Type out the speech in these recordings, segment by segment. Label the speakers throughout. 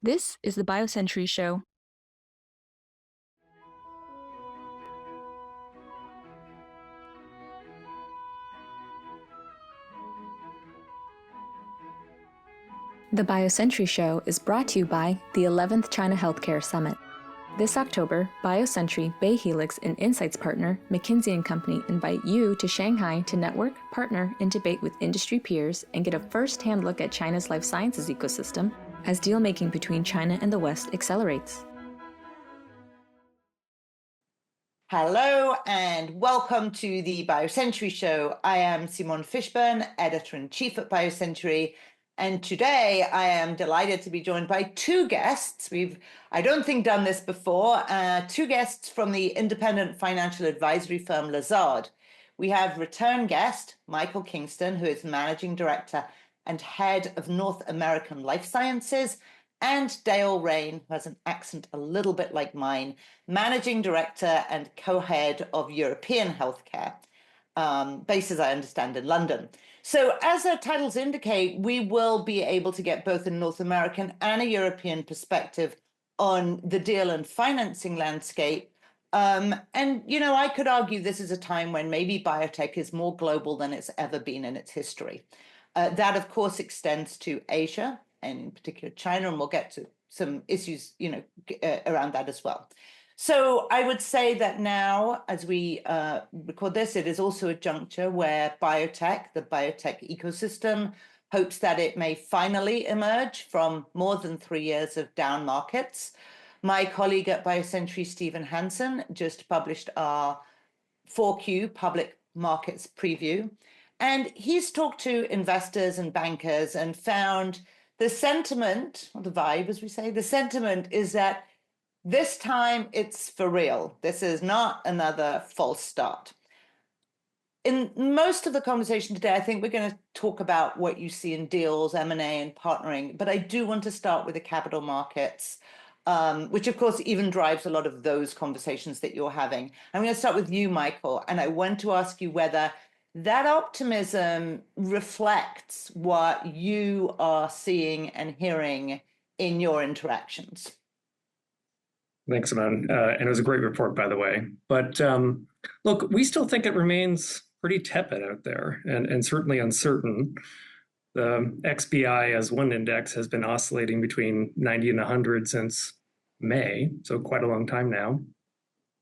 Speaker 1: This is the BioCentury Show. The BioCentury Show is brought to you by the 11th China Healthcare Summit. This October, BioCentury, Bay Helix, and Insights partner, McKinsey & Company, invite you to Shanghai to network, partner, and debate with industry peers and get a first-hand look at China's life sciences ecosystem as deal-making between China and the West accelerates.
Speaker 2: Hello and welcome to the BioCentury Show. I am Simone Fishburne, Editor-in-Chief at BioCentury, and today I am delighted to be joined by two guests. I don't think, done this before, two guests from the independent financial advisory firm Lazard. We have return guest Michael Kingston, who is Managing Director and Head of North American Life Sciences, and Dale Raine, who has an accent a little bit like mine, Managing Director and Co-Head of European Healthcare, based, as I understand, in London. So as their titles indicate, we will be able to get both a North American and a European perspective on the deal and financing landscape. And, you know, I could argue this is a time when maybe biotech is more global than it's ever been in its history. That, of course, extends to Asia, and in particular China, and we'll get to some issues, around that as well. So I would say that now, as we record this, it is also a juncture where biotech, the biotech ecosystem, hopes that it may finally emerge from more than 3 years of down markets. My colleague at BioCentury, Stephen Hansen, just published our 4Q public markets preview. And he's talked to investors and bankers and found the sentiment, or the vibe, as we say, the sentiment is that this time it's for real. This is not another false start. In most of the conversation today, I think we're going to talk about what you see in deals, M&A, and partnering. But I do want to start with the capital markets, which, of course, even drives a lot of those conversations that you're having. I'm going to start with you, Michael, and I want to ask you whether that optimism reflects what you are seeing and hearing in your interactions.
Speaker 3: Thanks, Simone. And it was a great report, by the way. But look, we still think it remains pretty tepid out there and certainly uncertain. The XBI as one index has been oscillating between 90 and 100 since May, so quite a long time now.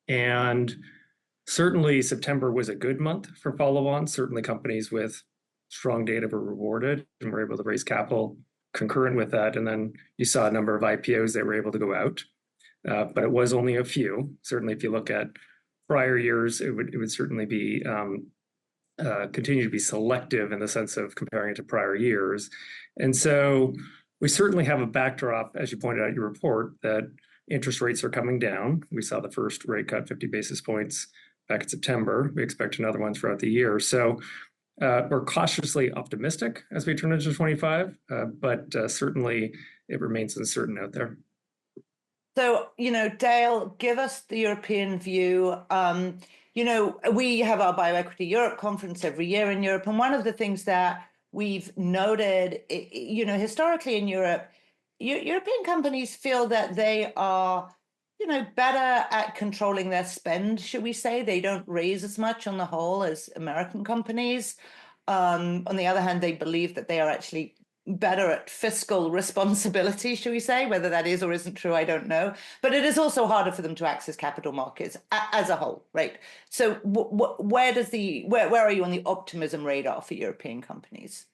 Speaker 3: And certainly September was a good month for follow-on. Certainly companies with strong data were rewarded and were able to raise capital concurrent with that. And then you saw a number of IPOs that were able to go out. But it was only a few. Certainly if you look at prior years, it would certainly be continue to be selective in the sense of comparing it to prior years. And so we certainly have a backdrop, as you pointed out in your report, that interest rates are coming down. We saw the first rate cut 50 basis points back in September. We expect another one throughout the year. So we're cautiously optimistic as we turn into 25, but certainly it remains uncertain out there.
Speaker 2: So, Dale, give us the European view. We have our BioEquity Europe conference every year in Europe. And one of the things that we've noted, historically in Europe, European companies feel that they are better at controlling their spend, should we say. They don't raise as much on the whole as American companies. On the other hand, they believe that they are actually better at fiscal responsibility, should we say. Whether that is or isn't true, I don't know. But it is also harder for them to access capital markets as a whole, right? So where are you on the optimism radar for European companies?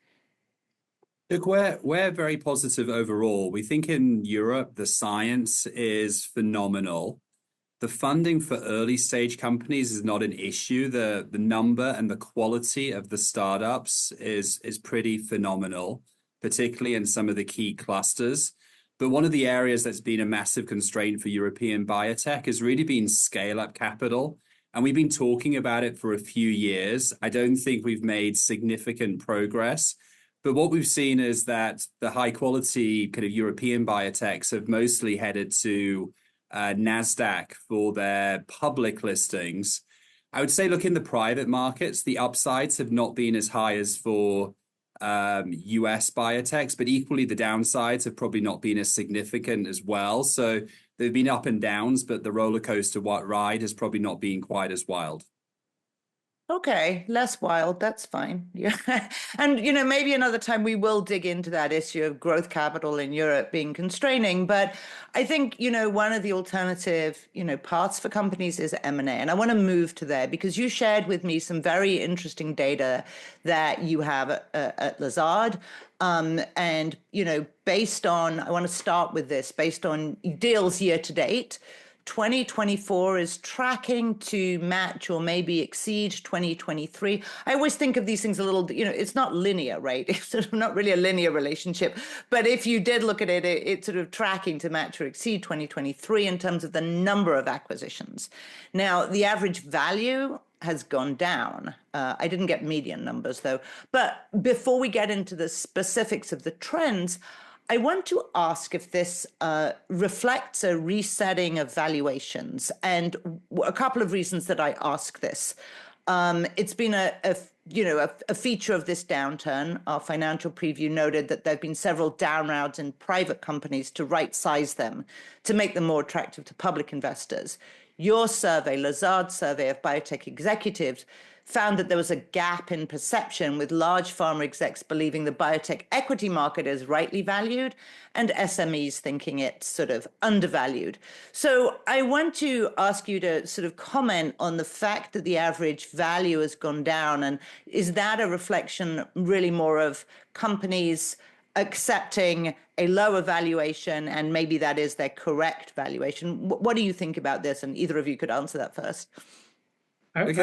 Speaker 4: Look, we're very positive overall. We think in Europe, the science is phenomenal. The funding for early stage companies is not an issue. The number and the quality of the startups is pretty phenomenal, particularly in some of the key clusters. But one of the areas that's been a massive constraint for European biotech has really been scale-up capital. And we've been talking about it for a few years. I don't think we've made significant progress. But what we've seen is that the high quality kind of European biotechs have mostly headed to NASDAQ for their public listings. I would say, look, in the private markets, the upsides have not been as high as for US biotechs, but equally the downsides have probably not been as significant as well. So they've been up and downs, but the roller coaster ride has probably not been quite as wild.
Speaker 2: Okay, less wild. That's fine. Yeah. And, maybe another time we will dig into that issue of growth capital in Europe being constraining. But I think, one of the alternative, paths for companies is M&A. And I want to move to there because you shared with me some very interesting data that you have at Lazard. And, based on, I want to start with this, based on deals year to date, 2024 is tracking to match or maybe exceed 2023. I always think of these things a little, it's not linear, right? It's sort of not really a linear relationship. But if you did look at it, it's sort of tracking to match or exceed 2023 in terms of the number of acquisitions. Now, the average value has gone down. I didn't get median numbers, though. But before we get into the specifics of the trends, I want to ask if this reflects a resetting of valuations, and a couple of reasons that I ask this. It's been a feature of this downturn. Our financial preview noted that there have been several down rounds in private companies to right-size them, to make them more attractive to public investors. Your survey, Lazard's survey of biotech executives, found that there was a gap in perception, with large pharma execs believing the biotech equity market is rightly valued and SMEs thinking it's sort of undervalued. So I want to ask you to sort of comment on the fact that the average value has gone down. And is that a reflection really more of companies accepting a lower valuation, and maybe that is their correct valuation? What do you think about this? And either of you could answer that first.
Speaker 3: I would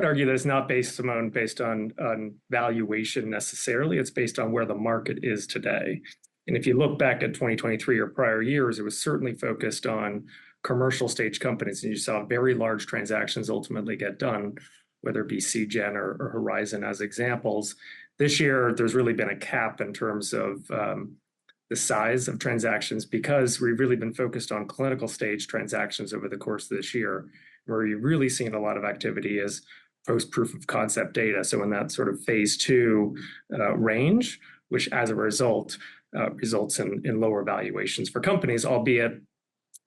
Speaker 3: argue that it's not based on valuation necessarily. It's based on where the market is today. And if you look back at 2023 or prior years, it was certainly focused on commercial stage companies, and you saw very large transactions ultimately get done, whether it be Seagen or Horizon as examples. This year, there's really been a cap in terms of the size of transactions, because we've really been focused on clinical stage transactions over the course of this year. Where you're really seeing a lot of activity is post proof of concept data. So in that sort of phase 2 range, which as a result results in lower valuations for companies, albeit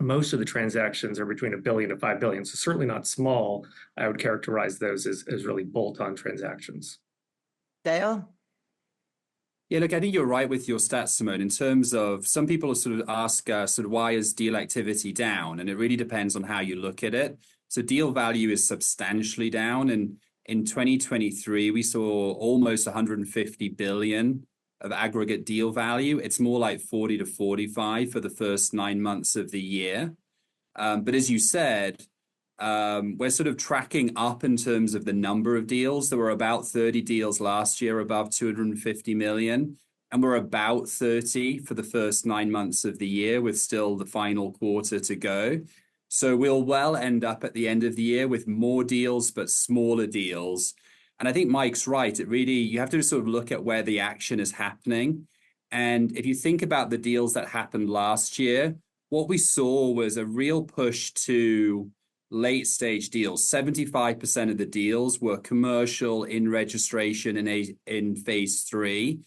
Speaker 3: most of the transactions are between $1 billion to $5 billion. So certainly not small. I would characterize those as really bolt-on transactions.
Speaker 2: Dale?
Speaker 4: Yeah, look, I think you're right with your stats, Simone, in terms of some people sort of ask sort of why is deal activity down? And it really depends on how you look at it. So deal value is substantially down. And in 2023, we saw almost 150 billion of aggregate deal value. It's more like 40 to 45 for the first 9 months of the year. But as you said, we're sort of tracking up in terms of the number of deals. There were about 30 deals last year above 250 million. And we're about 30 for the first 9 months of the year, with still the final quarter to go. So we'll well end up at the end of the year with more deals, but smaller deals. And I think Mike's right. You have to sort of look at where the action is happening. And if you think about the deals that happened last year, what we saw was a real push to late stage deals. 75% of the deals were commercial in registration in phase 3.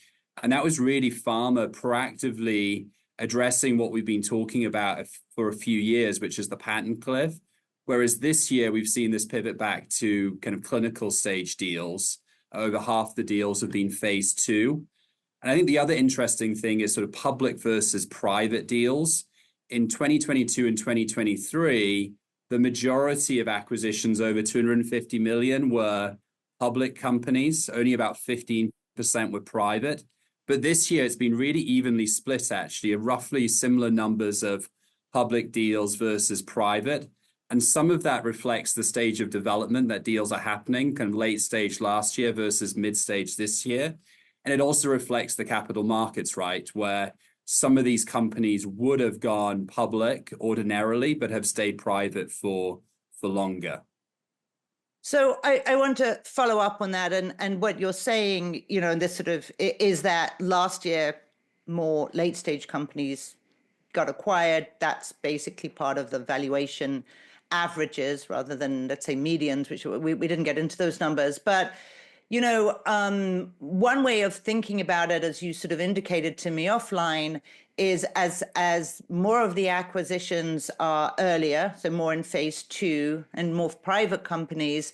Speaker 4: And that was really pharma proactively addressing what we've been talking about for a few years, which is the patent cliff. Whereas this year, we've seen this pivot back to kind of clinical stage deals. Over half the deals have been phase 2. And I think the other interesting thing is sort of public versus private deals. In 2022 and 2023, the majority of acquisitions over 250 million were public companies. Only about 15% were private. But this year, it's been really evenly split, actually, roughly similar numbers of public deals versus private. And some of that reflects the stage of development that deals are happening, kind of late stage last year versus mid stage this year. And it also reflects the capital markets, right, where some of these companies would have gone public ordinarily, but have stayed private for longer.
Speaker 2: So I want to follow up on that, and what you're saying, and this sort of is that last year more late stage companies got acquired. That's basically part of the valuation averages rather than, let's say, medians, which we didn't get into those numbers. But One way of thinking about it, as you sort of indicated to me offline, is as more of the acquisitions are earlier, so more in phase 2 and more private companies,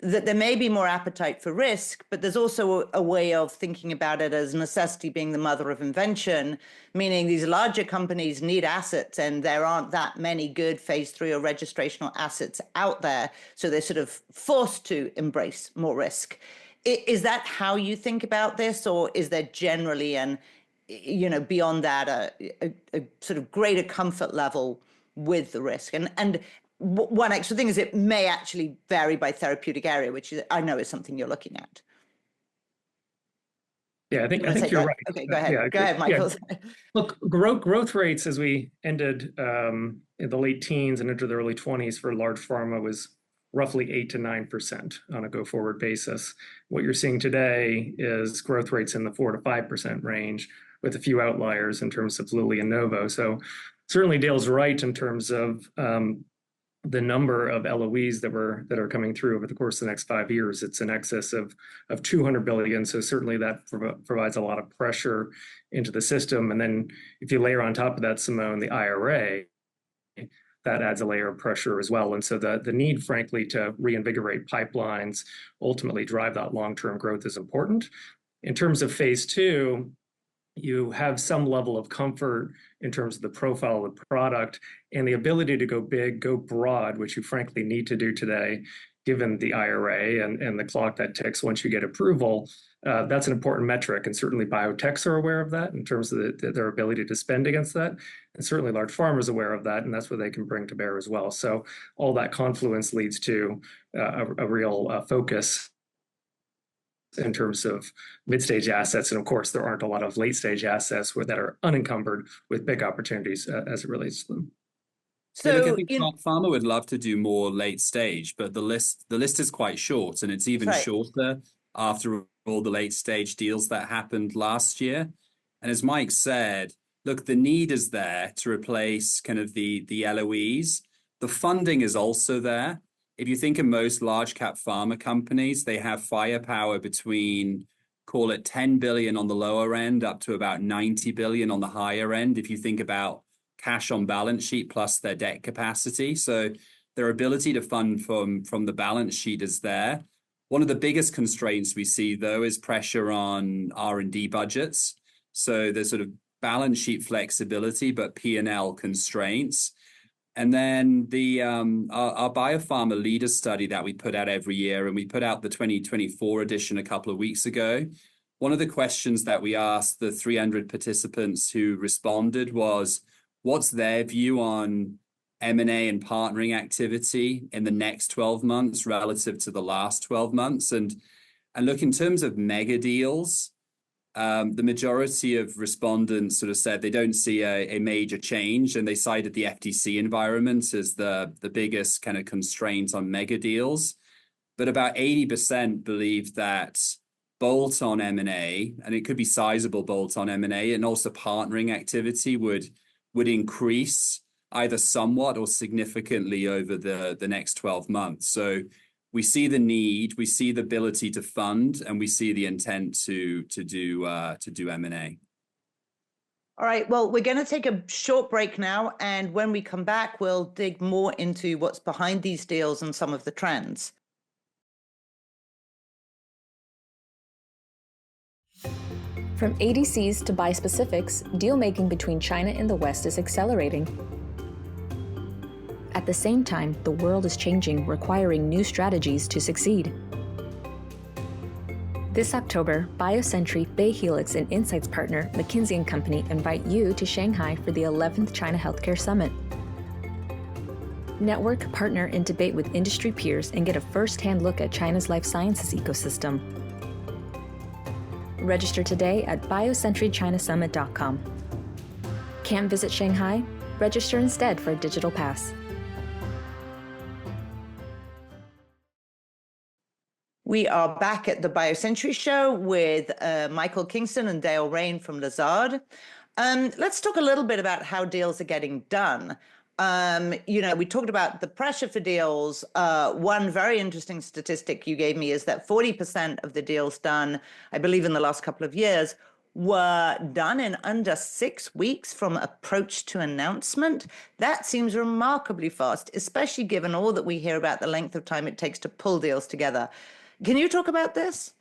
Speaker 2: that there may be more appetite for risk, but there's also a way of thinking about it as necessity being the mother of invention, meaning these larger companies need assets and there aren't that many good phase 3 or registrational assets out there. So they're sort of forced to embrace more risk. Is that how you think about this, or is there generally beyond that, a sort of greater comfort level with the risk? And one extra thing is it may actually vary by therapeutic area, which I know is something you're looking at.
Speaker 3: Yeah, I think you're right.
Speaker 2: Okay, go ahead.
Speaker 3: Yeah,
Speaker 2: go ahead, Michael.
Speaker 3: Yeah. Look, growth rates as we ended in the late teens and into the early 20s for large pharma was roughly 8 to 9% on a go-forward basis. What you're seeing today is growth rates in the 4 to 5% range, with a few outliers in terms of Lilly and Novo. So certainly Dale's right in terms of the number of LOEs that are coming through over the course of the next 5 years. It's in excess of 200 billion. So certainly that provides a lot of pressure into the system. And then if you layer on top of that, Simone, the IRA, that adds a layer of pressure as well. And so the need, frankly, to reinvigorate pipelines, ultimately drive that long-term growth is important. In terms of phase 2, you have some level of comfort in terms of the profile of the product and the ability to go big, go broad, which you frankly need to do today, given the IRA and the clock that ticks once you get approval. That's an important metric, and certainly biotechs are aware of that in terms of their ability to spend against that. And certainly large pharma is aware of that, and that's what they can bring to bear as well. So all that confluence leads to a real focus in terms of mid-stage assets. And of course, there aren't a lot of late-stage assets that are unencumbered with big opportunities as it relates to them.
Speaker 4: So look, I think pharma would love to do more late stage, but the list is quite short, and it's even shorter after all the late stage deals that happened last year. And as Mike said, look, the need is there to replace kind of the LOEs. The funding is also there. If you think of most large cap pharma companies, they have firepower between, call it 10 billion on the lower end up to about 90 billion on the higher end. If you think about cash on balance sheet plus their debt capacity. So their ability to fund from the balance sheet is there. One of the biggest constraints we see, though, is pressure on R&D budgets. So there's sort of balance sheet flexibility, but P&L constraints. And then our Biopharma leader study that we put out every year, and we put out the 2024 edition a couple of weeks ago. One of the questions that we asked the 300 participants who responded was, what's their view on M&A and partnering activity in the next 12 months relative to the last 12 months? And look, in terms of mega deals, the majority of respondents sort of said they don't see a major change, and they cited the FTC environment as the biggest kind of constraint on mega deals. But about 80% believe that bolt-on M&A, and it could be sizable bolt-on M&A, and also partnering activity would increase either somewhat or significantly over the next 12 months. So we see the need, we see the ability to fund, and we see the intent to do M&A.
Speaker 2: All right, well, we're going to take a short break now, and when we come back, we'll dig more into what's behind these deals and some of the trends.
Speaker 1: From ADCs to bispecifics, deal-making between China and the West is accelerating. At the same time, the world is changing, requiring new strategies to succeed. This October, BioCentury, Bay Helix, and Insights partner McKinsey & Company invite you to Shanghai for the 11th China Healthcare Summit. Network, partner, and debate with industry peers and get a first-hand look at China's life sciences ecosystem. Register today at biocenturychinasummit.com. Can't visit Shanghai? Register instead for a digital pass.
Speaker 2: We are back at the BioCentury Show with Michael Kingston and Dale Raine from Lazard. Let's talk a little bit about how deals are getting done. We talked about the pressure for deals. One very interesting statistic you gave me is that 40% of the deals done, I believe, in the last couple of years were done in under 6 weeks from approach to announcement. That seems remarkably fast, especially given all that we hear about the length of time it takes to pull deals together. Can you talk about this?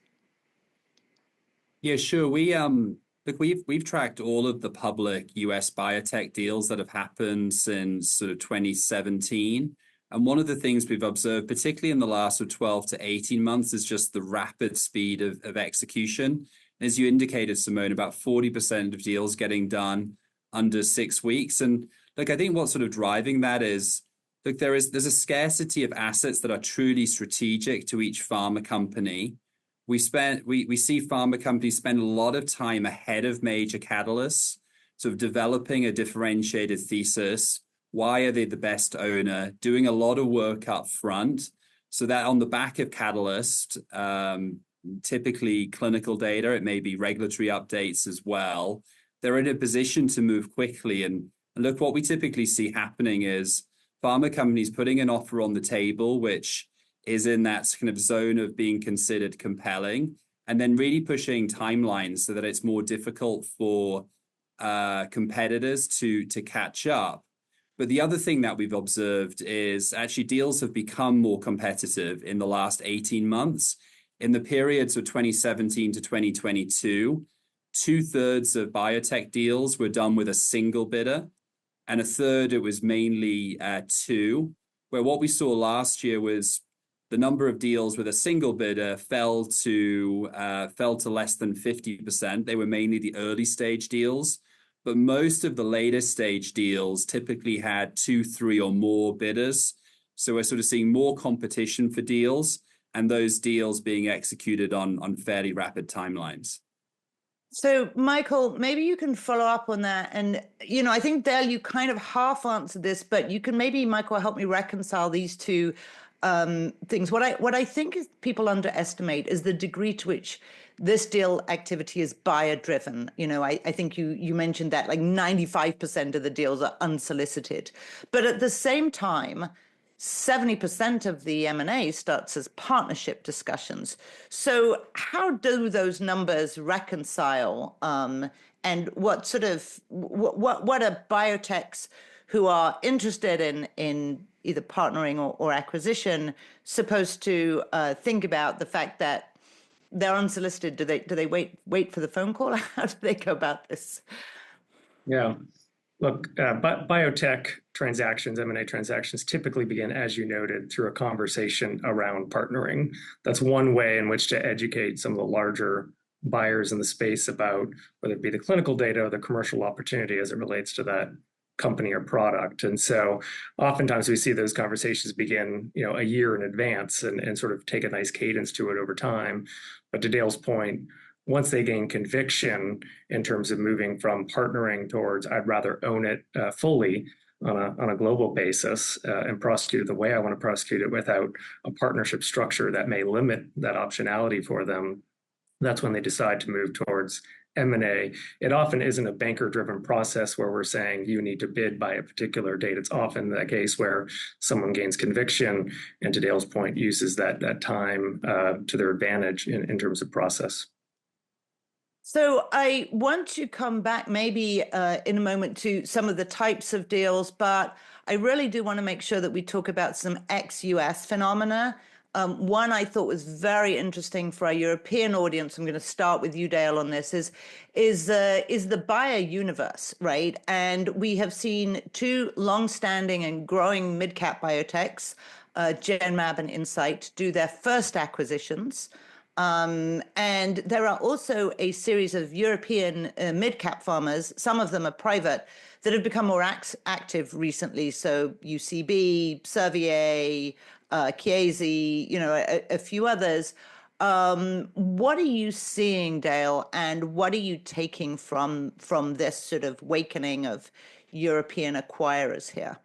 Speaker 4: Yeah, sure. Look, we've tracked all of the public US biotech deals that have happened since sort of 2017. And one of the things we've observed, particularly in the last 12 to 18 months, is just the rapid speed of execution. As you indicated, Simone, about 40% of deals getting done under 6 weeks. And look, I think what's sort of driving that is, look, there's a scarcity of assets that are truly strategic to each pharma company. We see pharma companies spend a lot of time ahead of major catalysts, sort of developing a differentiated thesis. Why are they the best owner? Doing a lot of work up front, so that on the back of catalyst, typically clinical data, it may be regulatory updates as well, they're in a position to move quickly. And look, what we typically see happening is pharma companies putting an offer on the table, which is in that kind of zone of being considered compelling, and then really pushing timelines so that it's more difficult for competitors to catch up. But the other thing that we've observed is actually deals have become more competitive in the last 18 months. In the periods of 2017 to 2022, 2/3 of biotech deals were done with a single bidder, and 1/3 it was mainly two, where what we saw last year was the number of deals with a single bidder fell to less than 50%. They were mainly the early stage deals, but most of the later stage deals typically had 2, 3, or more bidders. So we're sort of seeing more competition for deals, and those deals being executed on fairly rapid timelines.
Speaker 2: So, Michael, maybe you can follow up on that. And, I think, Dale, you kind of half answered this, but you can maybe, Michael, help me reconcile these two things. What I think is people underestimate is the degree to which this deal activity is buyer driven. I think you mentioned that like 95% of the deals are unsolicited, but at the same time, 70% of the M&A starts as partnership discussions. So how do those numbers reconcile? And what are biotechs who are interested in either partnering or acquisition supposed to think about the fact that they're unsolicited? Do they wait for the phone call? How do they go about this?
Speaker 3: Yeah. Look, biotech transactions, M&A transactions, typically begin, as you noted, through a conversation around partnering. That's one way in which to educate some of the larger buyers in the space about whether it be the clinical data or the commercial opportunity as it relates to that company or product. And so oftentimes we see those conversations begin, a year in advance and sort of take a nice cadence to it over time. But to Dale's point, once they gain conviction in terms of moving from partnering towards, I'd rather own it fully on a global basis and prosecute it the way I want to prosecute it without a partnership structure that may limit that optionality for them, that's when they decide to move towards M&A. It often isn't a banker-driven process where we're saying you need to bid by a particular date. It's often the case where someone gains conviction and, to Dale's point, uses that time to their advantage in terms of process.
Speaker 2: So I want to come back maybe in a moment to some of the types of deals, but I really do want to make sure that we talk about some ex-US phenomena. One I thought was very interesting for our European audience. I'm going to start with you, Dale, on this. Is the buyer universe, right? And we have seen two long-standing and growing mid-cap biotechs, Genmab and Incyte, do their first acquisitions. And there are also a series of European mid-cap pharmas, some of them are private, that have become more active recently. So UCB, Servier, Chiesi, a few others. What are you seeing, Dale, and what are you taking from this sort of awakening of European acquirers here?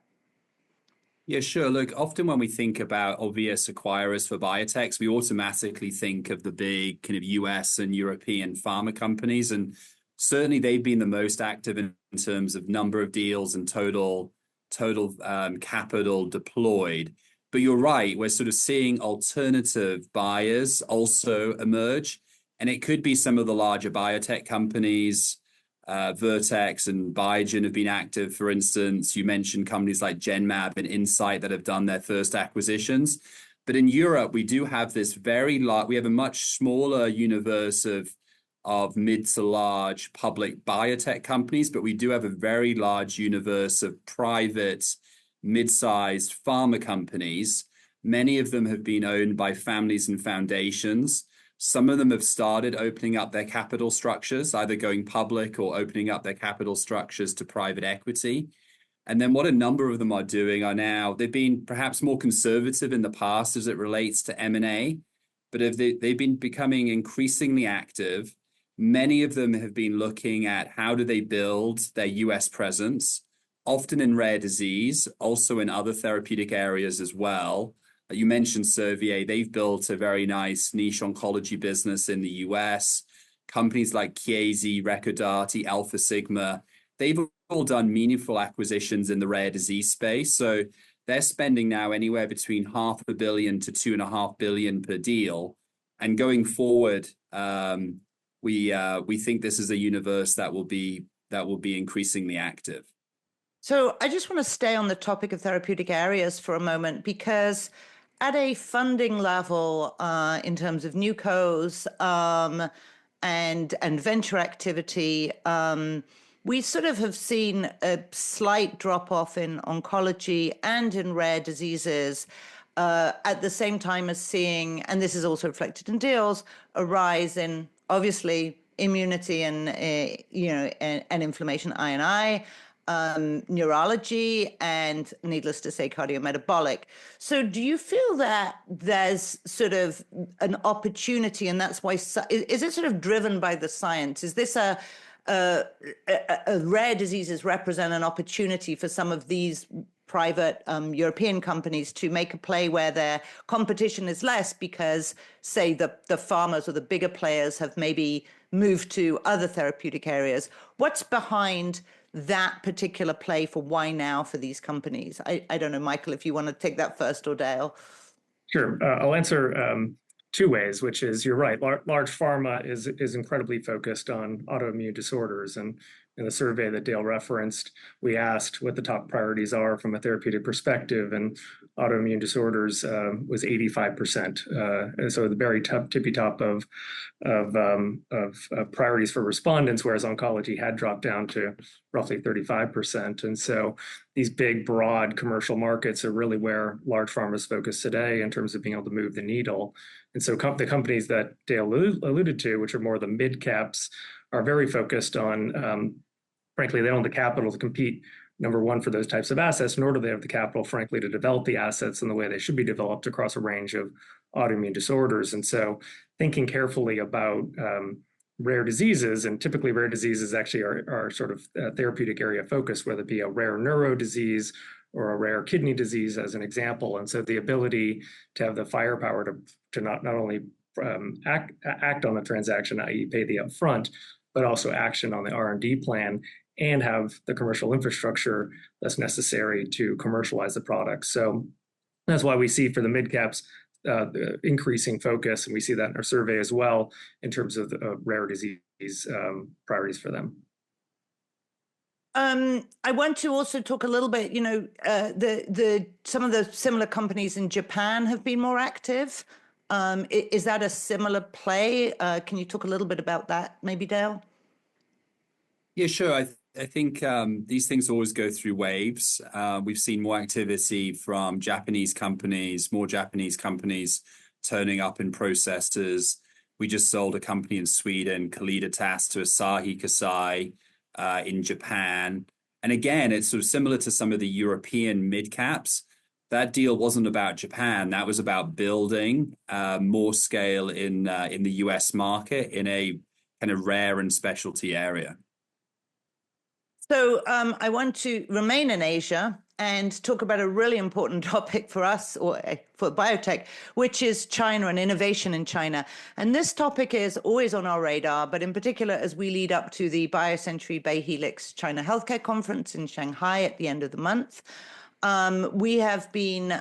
Speaker 4: Yeah, sure. Look, often when we think about obvious acquirers for biotechs, we automatically think of the big kind of US and European pharma companies. And certainly they've been the most active in terms of number of deals and total total capital deployed. But you're right, we're sort of seeing alternative buyers also emerge. And it could be some of the larger biotech companies. Vertex and Biogen have been active, for instance. You mentioned companies like Genmab and Incyte that have done their first acquisitions. But in Europe, we do have this we have a much smaller universe of mid to large public biotech companies, but we do have a very large universe of private, mid-sized pharma companies. Many of them have been owned by families and foundations. Some of them have started opening up their capital structures, either going public or opening up their capital structures to private equity. And then what a number of them are doing are now, they've been perhaps more conservative in the past as it relates to M&A, but they've been becoming increasingly active. Many of them have been looking at how do they build their US presence, often in rare disease, also in other therapeutic areas as well. You mentioned Servier. They've built a very nice niche oncology business in the US. Companies like Chiesi, Recordati, Alpha Sigma, they've all done meaningful acquisitions in the rare disease space. So they're spending now anywhere between $500 million to $2.5 billion per deal. And going forward, we think this is a universe that will be increasingly active.
Speaker 2: So I just want to stay on the topic of therapeutic areas for a moment, because at a funding level, in terms of newcos and venture activity, we sort of have seen a slight drop off in oncology and in rare diseases, at the same time as seeing, and this is also reflected in deals, a rise in obviously immunity and and inflammation, I&I. Neurology, and needless to say, cardiometabolic. So do you feel that there's sort of an opportunity, and that's why, is it sort of driven by the science? Is this a rare diseases represent an opportunity for some of these private European companies to make a play where their competition is less because, say, the pharmas or the bigger players have maybe moved to other therapeutic areas? What's behind that particular play for why now for these companies? I don't know, Michael, if you want to take that first, or Dale.
Speaker 3: Sure. I'll answer two ways, which is, you're right. Large pharma is incredibly focused on autoimmune disorders. And in the survey that Dale referenced, we asked what the top priorities are from a therapeutic perspective, and autoimmune disorders was 85%. And so the very tippy top of priorities for respondents, whereas oncology had dropped down to roughly 35%. And so these big, broad commercial markets are really where large pharma is focused today in terms of being able to move the needle. And so the companies that Dale alluded to, which are more the mid caps, are very focused on, frankly, they don't have the capital to compete, number one, for those types of assets, nor do they have the capital, frankly, to develop the assets in the way they should be developed across a range of autoimmune disorders. And so thinking carefully about rare diseases, and typically rare diseases actually are sort of therapeutic area focused, whether it be a rare neuro disease or a rare kidney disease as an example. And so the ability to have the firepower to not only act on the transaction, i.e. pay the upfront, but also action on the R&D plan and have the commercial infrastructure that's necessary to commercialize the product. So that's why we see for the mid caps the increasing focus, and we see that in our survey as well in terms of the rare disease priorities for them.
Speaker 2: I want to also talk a little bit, some of the similar companies in Japan have been more active. Is that a similar play? Can you talk a little bit about that, maybe, Dale?
Speaker 4: Yeah, sure. I think these things always go through waves. We've seen more activity from Japanese companies, more Japanese companies turning up in processes. We just sold a company in Sweden, Calliditas, to Asahi Kasei in Japan. And again, it's sort of similar to some of the European mid-caps. That deal wasn't about Japan. That was about building more scale in the US market in a kind of rare and specialty area.
Speaker 2: So I want to remain in Asia and talk about a really important topic for us, or for biotech, which is China and innovation in China. And this topic is always on our radar, but in particular, as we lead up to the BioCentury Bay Helix China Healthcare Conference in Shanghai at the end of the month. We have been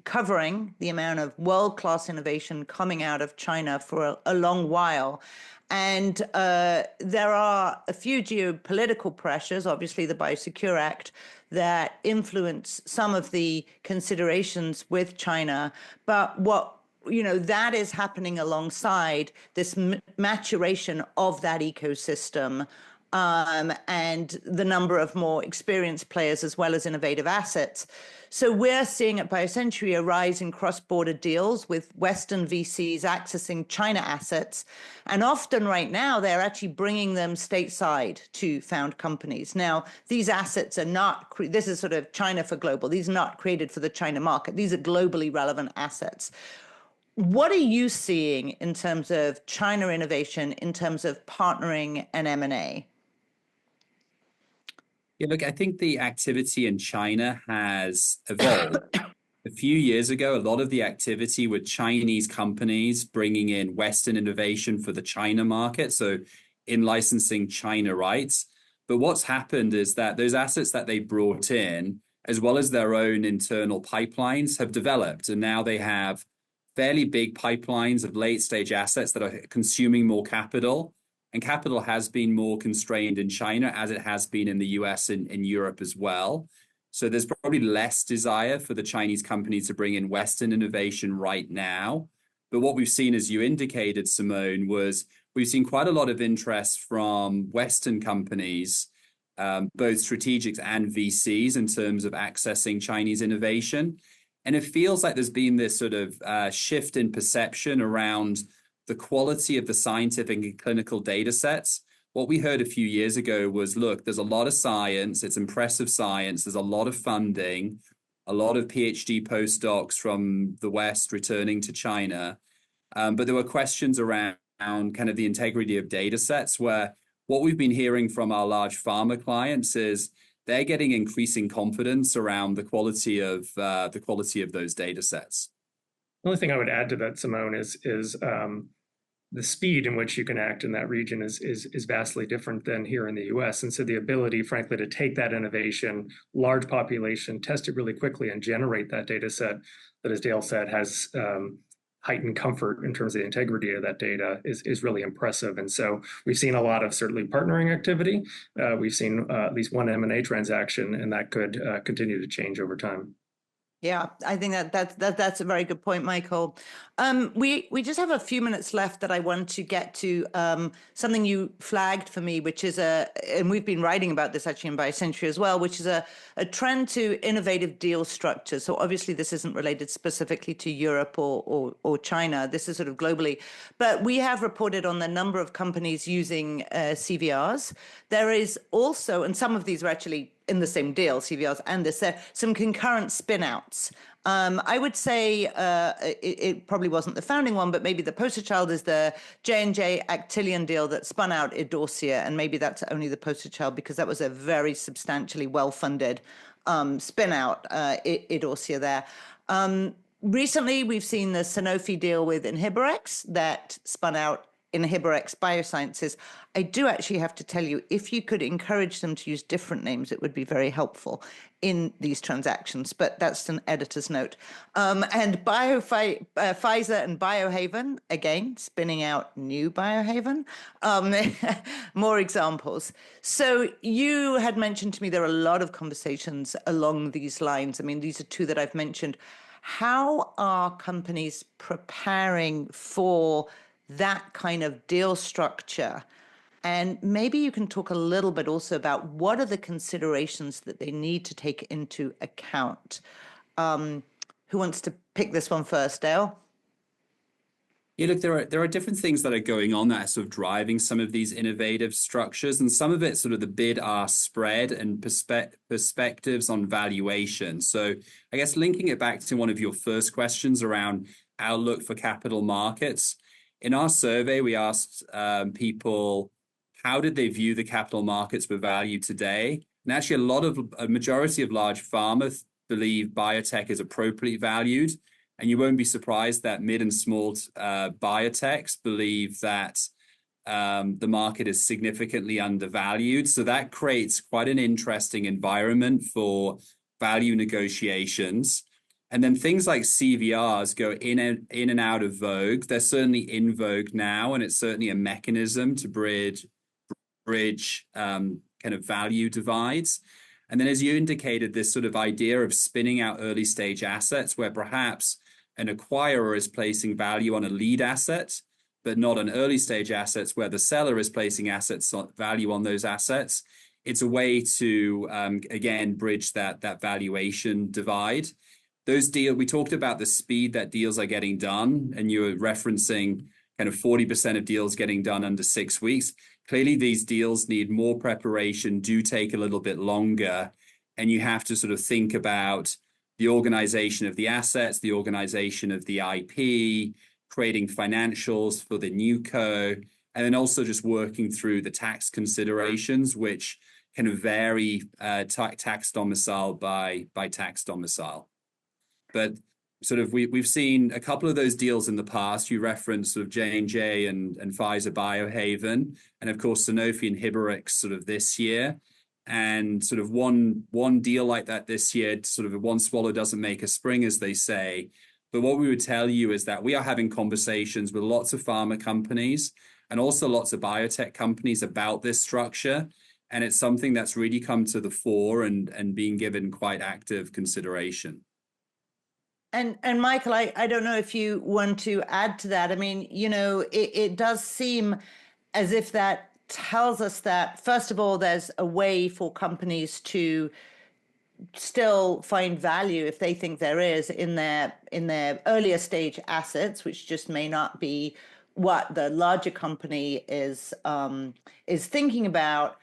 Speaker 2: covering the amount of world-class innovation coming out of China for a long while. And there are a few geopolitical pressures, obviously the Biosecure Act, that influence some of the considerations with China. But that is happening alongside this maturation of that ecosystem, and the number of more experienced players as well as innovative assets. So we're seeing at BioCentury a rise in cross-border deals with Western VCs accessing China assets. And often right now, they're actually bringing them stateside to found companies. Now, these assets are not, this is sort of China for global. These are not created for the China market. These are globally relevant assets. What are you seeing in terms of China innovation, in terms of partnering and M&A?
Speaker 4: Yeah, look, I think the activity in China has evolved. A few years ago, a lot of the activity with Chinese companies bringing in Western innovation for the China market, so in licensing China rights. But what's happened is that those assets that they brought in, as well as their own internal pipelines, have developed. And now they have fairly big pipelines of late-stage assets that are consuming more capital. And capital has been more constrained in China, as it has been in the US and in Europe as well. So there's probably less desire for the Chinese companies to bring in Western innovation right now. But what we've seen, as you indicated, Simone, was we've seen quite a lot of interest from Western companies, both strategics and VCs, in terms of accessing Chinese innovation. And it feels like there's been this sort of shift in perception around the quality of the scientific and clinical data sets. What we heard a few years ago was, look, there's a lot of science, it's impressive science, there's a lot of funding, a lot of PhD postdocs from the West returning to China. But there were questions around kind of the integrity of data sets, where what we've been hearing from our large pharma clients is they're getting increasing confidence around the quality of those data sets.
Speaker 3: The only thing I would add to that, Simone, is the speed in which you can act in that region is vastly different than here in the US. And so the ability, frankly, to take that innovation, large population, test it really quickly and generate that data set that, as Dale said, has heightened comfort in terms of the integrity of that data is really impressive. And so we've seen a lot of certainly partnering activity. We've seen at least one M&A transaction, and that could continue to change over time.
Speaker 2: Yeah, I think that's a very good point, Michael. We just have a few minutes left that I want to get to something you flagged for me, which is and we've been writing about this actually in BioCentury as well, which is a trend to innovative deal structures. So obviously this isn't related specifically to Europe or China. This is sort of globally. But we have reported on the number of companies using CVRs. There is also, and some of these are actually in the same deal, CVRs and this, some concurrent spin-outs. I would say it probably wasn't the founding one, but maybe the poster child is the J&J Actelion deal that spun out Idorsia, and maybe that's only the poster child because that was a very substantially well-funded spin-out, Idorsia there. Recently, we've seen the Sanofi deal with Inhibrx that spun out Inhibrx Biosciences. I do actually have to tell you, if you could encourage them to use different names, it would be very helpful in these transactions, but that's an editor's note. And Pfizer and Biohaven, again, spinning out new Biohaven. More examples. So you had mentioned to me there are a lot of conversations along these lines. I mean, these are two that I've mentioned. How are companies preparing for that kind of deal structure? And maybe you can talk a little bit also about what are the considerations that they need to take into account. Who wants to pick this one first, Dale?
Speaker 4: Yeah, look, there are different things that are going on that are sort of driving some of these innovative structures, and some of it's sort of the bid-ask spread and perspectives on valuation. So I guess linking it back to one of your first questions around outlook for capital markets, in our survey, we asked people, how did they view the capital markets with value today? And actually, a majority of large pharma believe biotech is appropriately valued. And you won't be surprised that mid and small biotechs believe that the market is significantly undervalued. So that creates quite an interesting environment for value negotiations. And then things like CVRs go in and out of vogue. They're certainly in vogue now, and it's certainly a mechanism to bridge kind of value divides. And then, as you indicated, this sort of idea of spinning out early stage assets where perhaps an acquirer is placing value on a lead asset, but not on early stage assets where the seller is placing value on those assets. It's a way to, again, bridge that valuation divide. Those deals, we talked about the speed that deals are getting done, and you were referencing kind of 40% of deals getting done under 6 weeks. Clearly, these deals need more preparation, do take a little bit longer, and you have to sort of think about the organization of the assets, the organization of the IP, creating financials for the new co, and then also just working through the tax considerations, which kind of vary tax domicile by tax domicile. But sort of we've seen a couple of those deals in the past. You referenced sort of J&J and Pfizer Biohaven, and of course Sanofi and Hibberics sort of this year. And sort of one deal like that this year, sort of one swallow doesn't make a spring, as they say. But what we would tell you is that we are having conversations with lots of pharma companies and also lots of biotech companies about this structure. And it's something that's really come to the fore and being given quite active consideration.
Speaker 2: And Michael, I don't know if you want to add to that. I mean, you know, it does seem as if that tells us that, first of all, there's a way for companies to still find value, if they think there is, in their earlier stage assets, which just may not be what the larger company is thinking about.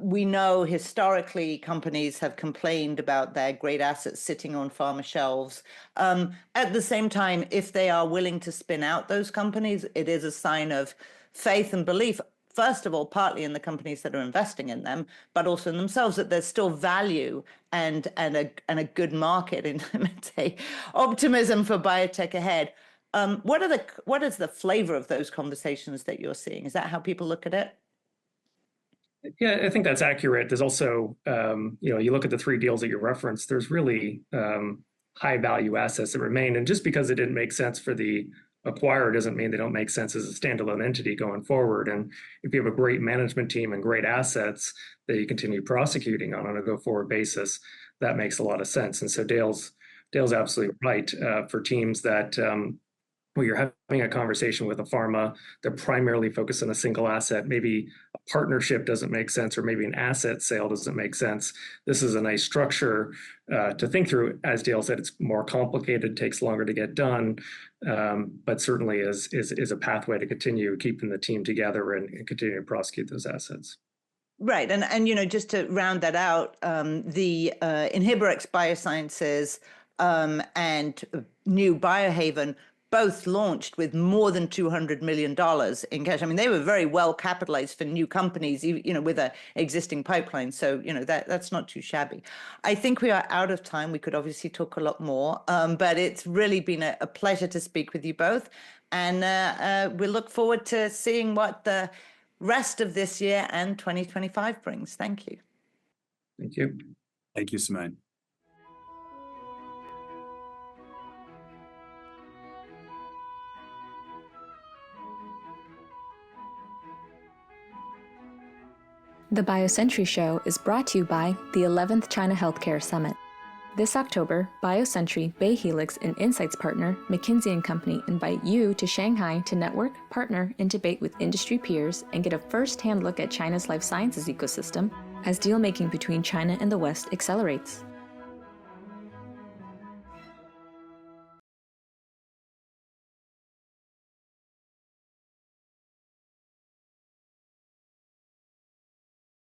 Speaker 2: We know historically companies have complained about their great assets sitting on pharma shelves. At the same time, if they are willing to spin out those companies, it is a sign of faith and belief, first of all, partly in the companies that are investing in them, but also in themselves, that there's still value and a good market in, let's say, optimism for biotech ahead. What is the flavor of those conversations that you're seeing? Is that how people look at it?
Speaker 3: Yeah, I think that's accurate. There's also, you look at the 3 deals that you referenced, there's really high value assets that remain. And just because it didn't make sense for the acquirer doesn't mean they don't make sense as a standalone entity going forward. And if you have a great management team and great assets that you continue prosecuting on a go-forward basis, that makes a lot of sense. And so Dale's absolutely right. For teams that where you're having a conversation with a pharma, they're primarily focused on a single asset. Maybe a partnership doesn't make sense, or maybe an asset sale doesn't make sense. This is a nice structure to think through. As Dale said, it's more complicated, takes longer to get done, but certainly is a pathway to continue keeping the team together and continue to prosecute those assets.
Speaker 2: Right, and just to round that out, the Inhibrx Biosciences and new Biohaven both launched with more than $200 million in cash. I mean, they were very well capitalized for new companies, with an existing pipeline. So, that's not too shabby. I think we are out of time. We could obviously talk a lot more, but it's really been a pleasure to speak with you both. And we look forward to seeing what the rest of this year and 2025 brings. Thank you.
Speaker 3: Thank you.
Speaker 4: Thank you, Simone.
Speaker 1: The BioCentury Show is brought to you by the 11th China Healthcare Summit. This October, BioCentury, BayHelix, and Insights partner, McKinsey & Company, invite you to Shanghai to network, partner, and debate with industry peers and get a first-hand look at China's life sciences ecosystem as deal-making between China and the West accelerates.